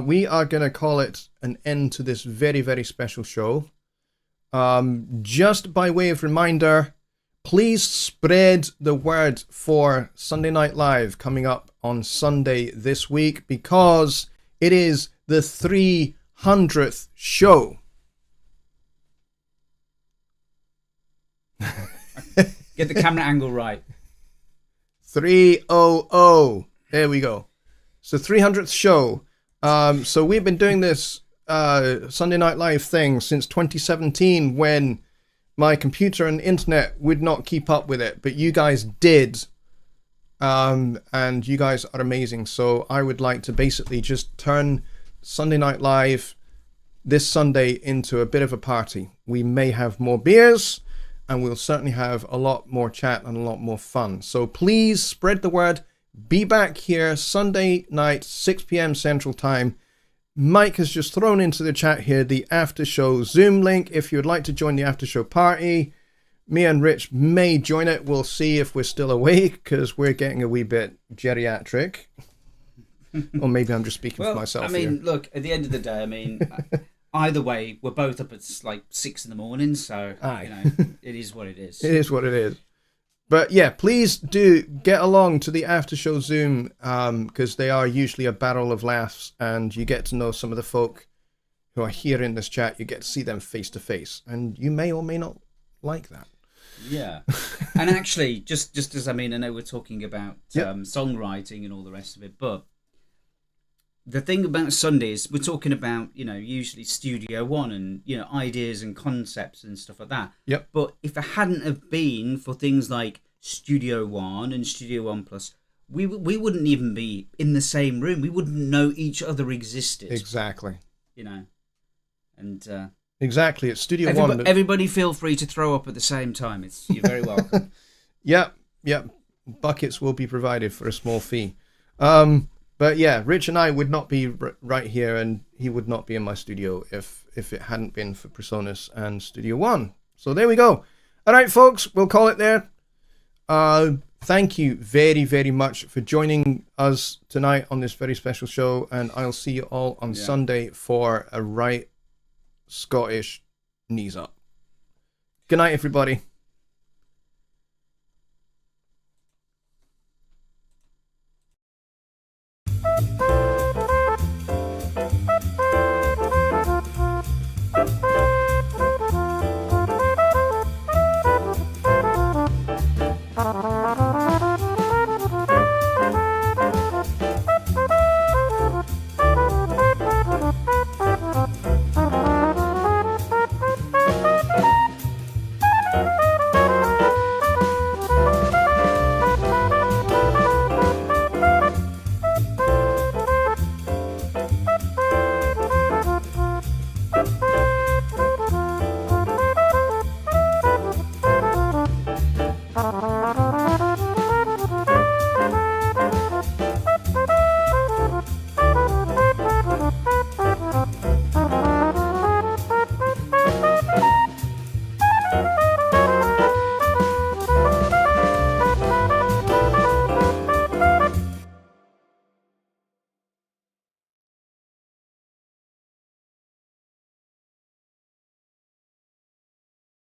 we are going to call it an end to this very, very special show. Just by way of reminder, please spread the word for Sunday Night Live coming up on Sunday this week, because it is the 300th show. Get the camera angle right. 300. There we go. It's the 300th show. So we've been doing this Sunday Night Live thing since 2017, when my computer and internet would not keep up with it, but you guys did. And you guys are amazing. So I would like to basically just turn Sunday Night Live this Sunday into a bit of a party. We may have more beers, and we'll certainly have a lot more chat and a lot more fun. So please spread the word. Be back here Sunday night, 6 p.m. Central Time. Mike has just thrown into the chat here the after show Zoom link if you would like to join the after show party. Me and Rich may join it. We'll see if we're still awake, because we're getting a wee bit geriatric. Or maybe I'm just speaking for myself here. Look, at the end of the day, either way, we're both up at like 6 a.m, so it is what it is. It is what it is. But yeah, please do get along to the after show Zoom, because they are usually a barrel of laughs, and you get to know some of the folk who are here in this chat. You get to see them face to face, and you may or may not like that. Yeah. And actually, just as I know we're talking about songwriting and all the rest of it, but the thing about Sundays, we're talking about, usually Studio One and, ideas and concepts and stuff like that. Yep. But if it hadn't have been for things like Studio One and Studio One Plus, we wouldn't even be in the same room. We wouldn't know each other existed. Exactly. And exactly. It's Studio One. But everybody feel free to throw up at the same time. You're very welcome. Yep. Buckets will be provided for a small fee. But yeah, Rich and I would not be right here, and he would not be in my studio if it hadn't been for Presonus and Studio One. So there we go. All right, folks, we'll call it there. Thank you very, very much for joining us tonight on this very special show, and I'll see you all on Sunday for a right Scottish knees up. Good night, everybody.